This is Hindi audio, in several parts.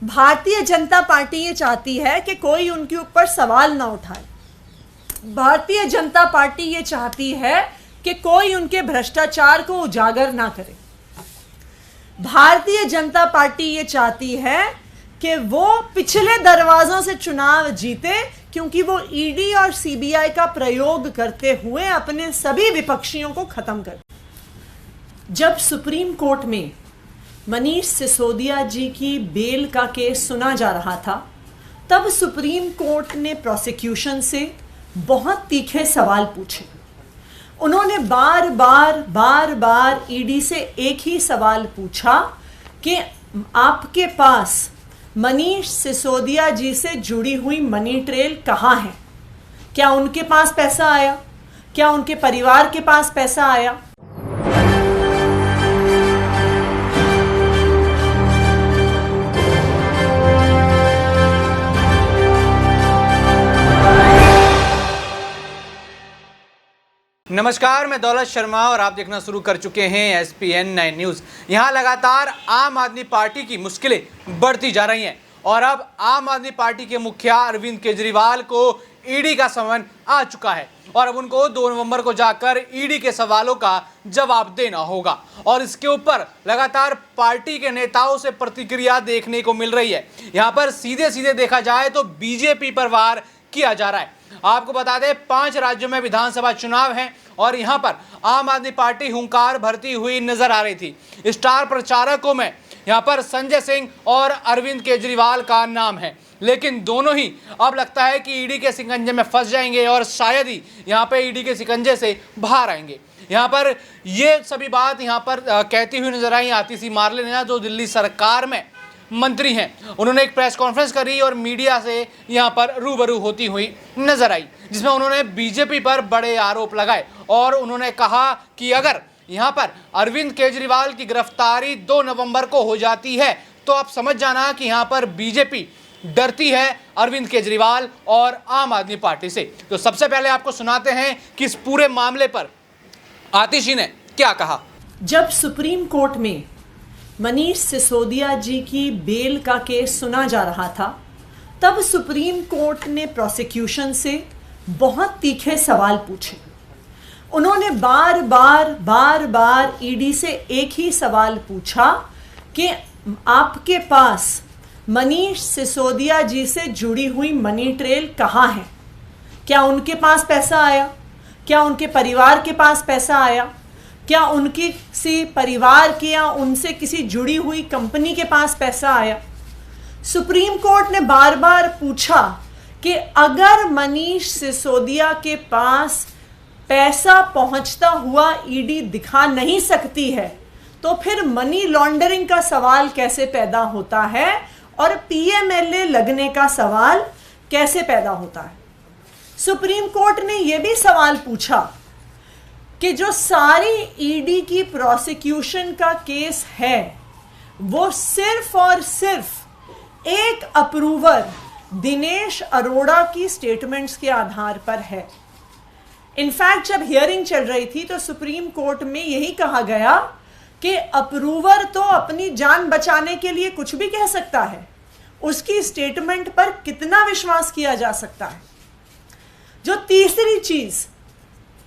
भारतीय जनता पार्टी ये चाहती है कि कोई उनके ऊपर सवाल ना उठाए। भारतीय जनता पार्टी ये चाहती है कि कोई उनके भ्रष्टाचार को उजागर ना करे। भारतीय जनता पार्टी ये चाहती है कि वो पिछले दरवाजों से चुनाव जीते, क्योंकि वो ईडी और सीबीआई का प्रयोग करते हुए अपने सभी विपक्षियों को खत्म कर। जब सुप्रीम कोर्ट में मनीष सिसोदिया जी की बेल का केस सुना जा रहा था, तब सुप्रीम कोर्ट ने प्रोसिक्यूशन से बहुत तीखे सवाल पूछे। उन्होंने बार बार ईडी से एक ही सवाल पूछा कि आपके पास मनीष सिसोदिया जी से जुड़ी हुई मनी ट्रेल कहाँ है? क्या उनके पास पैसा आया? क्या उनके परिवार के पास पैसा आया? नमस्कार, मैं दौलत शर्मा और आप देखना शुरू कर चुके हैं SPN 9 न्यूज़। यहाँ लगातार आम आदमी पार्टी की मुश्किलें बढ़ती जा रही हैं और अब आम आदमी पार्टी के मुखिया अरविंद केजरीवाल को ईडी का समन आ चुका है और अब उनको 2 नवंबर को जाकर ईडी के सवालों का जवाब देना होगा। और इसके ऊपर लगातार पार्टी के नेताओं से प्रतिक्रिया देखने को मिल रही है। यहाँ पर सीधे सीधे देखा जाए तो बीजेपी पर वार किया जा रहा है। आपको बता दें, 5 राज्यों में विधानसभा चुनाव हैं और यहां पर आम आदमी पार्टी हुंकार भरती हुई नजर आ रही थी। स्टार प्रचारकों में यहां पर संजय सिंह और अरविंद केजरीवाल का नाम है, लेकिन दोनों ही अब लगता है कि ईडी के शिकंजे में फंस जाएंगे और शायद ही यहां पर ईडी के शिकंजे से बाहर आएंगे। यहां पर ये सभी बात यहां पर कहती हुई नजर आई आतिशी मार्लेना, जो दिल्ली सरकार में मंत्री हैं। उन्होंने एक प्रेस कॉन्फ्रेंस करी और मीडिया से यहां पर रूबरू होती हुई नजर आई, जिसमें उन्होंने बीजेपी पर बड़े आरोप लगाए और उन्होंने कहा कि अगर यहां पर अरविंद केजरीवाल की गिरफ्तारी 2 नवंबर को हो जाती है तो आप समझ जाना कि यहां पर बीजेपी डरती है अरविंद केजरीवाल और आम आदमी पार्टी से। तो सबसे पहले आपको सुनाते हैं कि इस पूरे मामले पर आतिशी ने क्या कहा। जब सुप्रीम कोर्ट में मनीष सिसोदिया जी की बेल का केस सुना जा रहा था, तब सुप्रीम कोर्ट ने प्रोसिक्यूशन से बहुत तीखे सवाल पूछे। उन्होंने बार ईडी से एक ही सवाल पूछा कि आपके पास मनीष सिसोदिया जी से जुड़ी हुई मनी ट्रेल कहाँ है? क्या उनके पास पैसा आया? क्या उनके परिवार के पास पैसा आया? क्या उनकी किसी परिवार के या उनसे किसी जुड़ी हुई कंपनी के पास पैसा आया? सुप्रीम कोर्ट ने बार बार पूछा कि अगर मनीष सिसोदिया के पास पैसा पहुंचता हुआ ईडी दिखा नहीं सकती है तो फिर मनी लॉन्ड्रिंग का सवाल कैसे पैदा होता है और पीएमएलए लगने का सवाल कैसे पैदा होता है? सुप्रीम कोर्ट ने यह भी सवाल पूछा कि जो सारी ईडी की प्रोसिक्यूशन का केस है वो सिर्फ और सिर्फ एक अप्रूवर दिनेश अरोड़ा की स्टेटमेंट्स के आधार पर है। इनफैक्ट जब हियरिंग चल रही थी तो सुप्रीम कोर्ट में यही कहा गया कि अप्रूवर तो अपनी जान बचाने के लिए कुछ भी कह सकता है, उसकी स्टेटमेंट पर कितना विश्वास किया जा सकता है। जो तीसरी चीज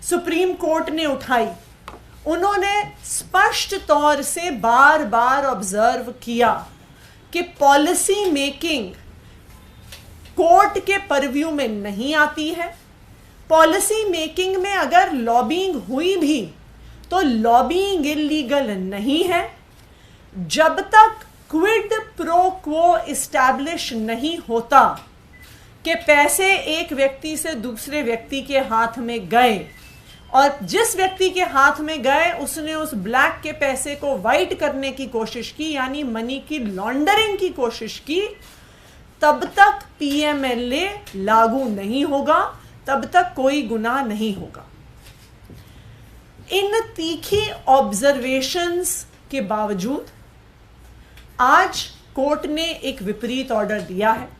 सुप्रीम कोर्ट ने उठाई, उन्होंने स्पष्ट तौर से बार बार ऑब्जर्व किया कि पॉलिसी मेकिंग कोर्ट के परव्यू में नहीं आती है। पॉलिसी मेकिंग में अगर लॉबिंग हुई भी तो लॉबिंग इलीगल नहीं है जब तक क्विड प्रो क्वो इस्टेब्लिश नहीं होता कि पैसे एक व्यक्ति से दूसरे व्यक्ति के हाथ में गए और जिस व्यक्ति के हाथ में गए उसने उस ब्लैक के पैसे को वाइट करने की कोशिश की, यानी मनी की लॉन्ड्रिंग की कोशिश की, तब तक पीएमएलए लागू नहीं होगा, तब तक कोई गुनाह नहीं होगा। इन तीखी ऑब्जर्वेशंस के बावजूद आज कोर्ट ने एक विपरीत ऑर्डर दिया है।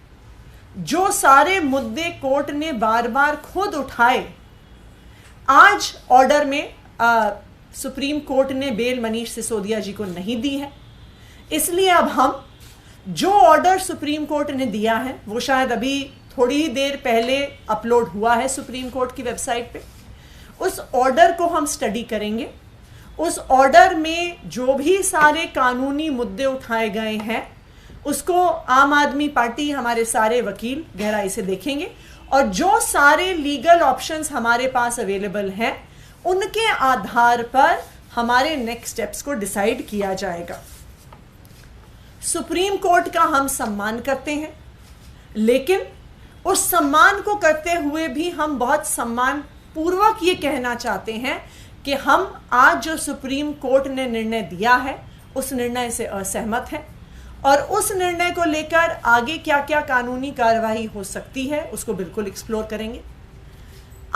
जो सारे मुद्दे कोर्ट ने बार बार खुद उठाए, आज ऑर्डर में सुप्रीम कोर्ट ने बेल मनीष सिसोदिया जी को नहीं दी है। इसलिए अब हम जो ऑर्डर सुप्रीम कोर्ट ने दिया है वो शायद अभी थोड़ी ही देर पहले अपलोड हुआ है सुप्रीम कोर्ट की वेबसाइट पे। उस ऑर्डर को हम स्टडी करेंगे। उस ऑर्डर में जो भी सारे कानूनी मुद्दे उठाए गए हैं उसको आम आदमी पार्टी, हमारे सारे वकील गहराई से देखेंगे और जो सारे लीगल ऑप्शंस हमारे पास अवेलेबल हैं उनके आधार पर हमारे नेक्स्ट स्टेप्स को डिसाइड किया जाएगा। सुप्रीम कोर्ट का हम सम्मान करते हैं, लेकिन उस सम्मान को करते हुए भी हम बहुत सम्मान पूर्वक ये कहना चाहते हैं कि हम आज जो सुप्रीम कोर्ट ने निर्णय दिया है उस निर्णय से असहमत हैं और उस निर्णय को लेकर आगे क्या क्या कानूनी कार्रवाई हो सकती है उसको बिल्कुल एक्सप्लोर करेंगे।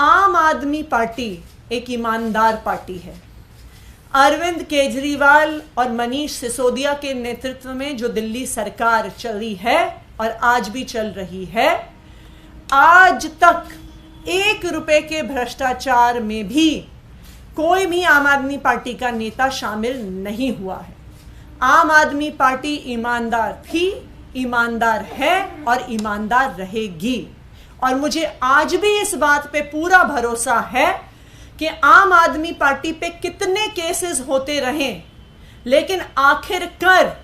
आम आदमी पार्टी एक ईमानदार पार्टी है। अरविंद केजरीवाल और मनीष सिसोदिया के नेतृत्व में जो दिल्ली सरकार चली है और आज भी चल रही है, आज तक 1 रुपए के भ्रष्टाचार में भी कोई भी आम आदमी पार्टी का नेता शामिल नहीं हुआ है। आम आदमी पार्टी ईमानदार थी, ईमानदार है और ईमानदार रहेगी। और मुझे आज भी इस बात पे पूरा भरोसा है कि आम आदमी पार्टी पे कितने केसेस होते रहें, लेकिन आखिरकार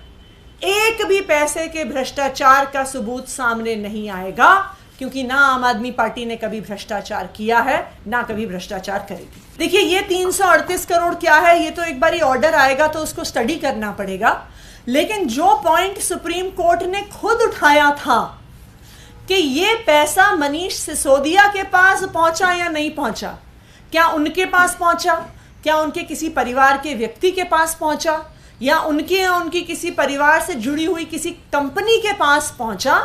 एक भी पैसे के भ्रष्टाचार का सबूत सामने नहीं आएगा, क्योंकि ना आम आदमी पार्टी ने कभी भ्रष्टाचार किया है ना कभी भ्रष्टाचार करेगी। देखिए, ये 338 करोड़ क्या है, ये तो एक बारी ऑर्डर आएगा तो उसको स्टडी करना पड़ेगा। लेकिन जो पॉइंट सुप्रीम कोर्ट ने खुद उठाया था कि ये पैसा मनीष सिसोदिया के पास पहुंचा या नहीं पहुंचा, क्या उनके पास पहुंचा, क्या उनके किसी परिवार के व्यक्ति के पास पहुंचा, या उनकी किसी परिवार से जुड़ी हुई किसी कंपनी के पास पहुंचा,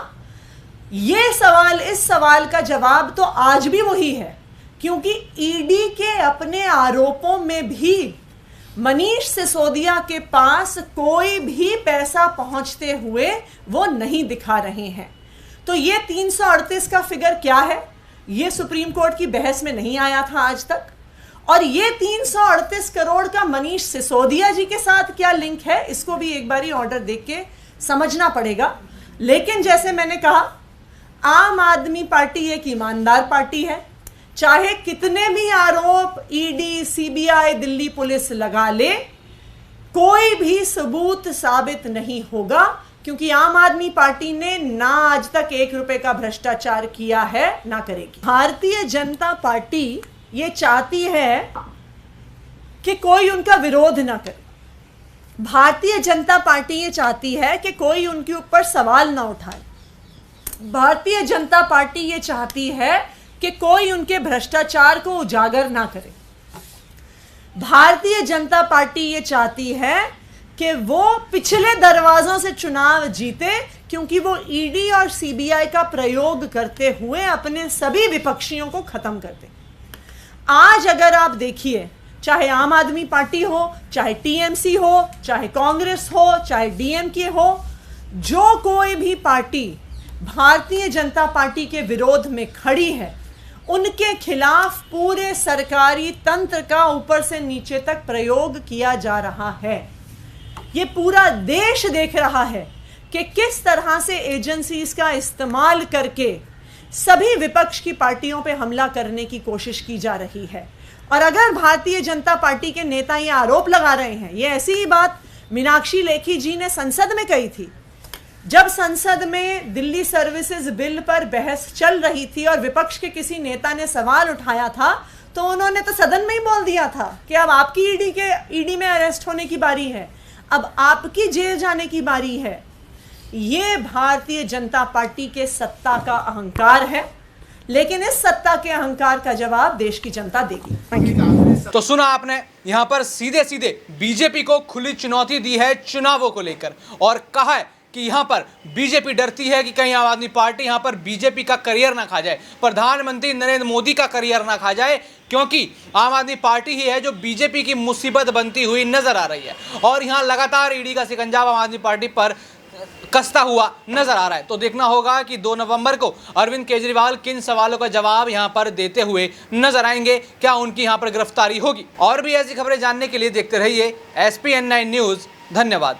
ये सवाल, इस सवाल का जवाब तो आज भी वही है, क्योंकि ईडी के अपने आरोपों में भी मनीष सिसोदिया के पास कोई भी पैसा पहुंचते हुए वो नहीं दिखा रहे हैं। तो ये 338 का फिगर क्या है, ये सुप्रीम कोर्ट की बहस में नहीं आया था आज तक। और ये 338 करोड़ का मनीष सिसोदिया जी के साथ क्या लिंक है, इसको भी एक बारी ऑर्डर देख के समझना पड़ेगा। लेकिन जैसे मैंने कहा, आम आदमी पार्टी एक ईमानदार पार्टी है। चाहे कितने भी आरोप ईडी, सीबीआई, दिल्ली पुलिस लगा ले, कोई भी सबूत साबित नहीं होगा, क्योंकि आम आदमी पार्टी ने ना आज तक 1 रुपए का भ्रष्टाचार किया है ना करेगी। भारतीय जनता पार्टी ये चाहती है कि कोई उनका विरोध ना करे। भारतीय जनता पार्टी ये चाहती है कि कोई उनके ऊपर सवाल ना उठाए। भारतीय जनता पार्टी ये चाहती है कि कोई उनके भ्रष्टाचार को उजागर ना करे। भारतीय जनता पार्टी ये चाहती है कि वो पिछले दरवाजों से चुनाव जीते, क्योंकि वो ईडी और सीबीआई का प्रयोग करते हुए अपने सभी विपक्षियों को खत्म कर दे। आज अगर आप देखिए, चाहे आम आदमी पार्टी हो, चाहे टीएमसी हो, चाहे कांग्रेस हो, चाहे डीएमके हो, जो कोई भी पार्टी भारतीय जनता पार्टी के विरोध में खड़ी है, उनके खिलाफ पूरे सरकारी तंत्र का ऊपर से नीचे तक प्रयोग किया जा रहा है। ये पूरा देश देख रहा है कि किस तरह से एजेंसीज का इस्तेमाल करके सभी विपक्ष की पार्टियों पे हमला करने की कोशिश की जा रही है। और अगर भारतीय जनता पार्टी के नेता ये आरोप लगा रहे हैं, ये ऐसी ही बात मीनाक्षी लेखी जी ने संसद में कही थी, जब संसद में दिल्ली सर्विसेज बिल पर बहस चल रही थी और विपक्ष के किसी नेता ने सवाल उठाया था, तो उन्होंने तो सदन में ही बोल दिया था कि अब आपकी ईडी में अरेस्ट होने की बारी है, अब आपकी जेल जाने की बारी है। ये भारतीय जनता पार्टी के सत्ता का अहंकार है, लेकिन इस सत्ता के अहंकार का जवाब देश की जनता देगी। तो सुना आपने, यहां पर सीधे सीधे बीजेपी को खुली चुनौती दी है चुनावों को लेकर, और कहा है कि यहां पर बीजेपी डरती है कि कहीं आम आदमी पार्टी यहां पर बीजेपी का करियर ना खा जाए, प्रधानमंत्री नरेंद्र मोदी का करियर ना खा जाए, क्योंकि आम आदमी पार्टी ही है जो बीजेपी की मुसीबत बनती हुई नजर आ रही है। और यहां लगातार ईडी का शिकंजा आम आदमी पार्टी पर कसता हुआ नजर आ रहा है। तो देखना होगा कि 2 नवंबर को अरविंद केजरीवाल किन सवालों का जवाब यहां पर देते हुए नजर आएंगे, क्या उनकी यहां पर गिरफ्तारी होगी। और भी ऐसी खबरें जानने के लिए देखते रहिए SPN9 न्यूज़। धन्यवाद।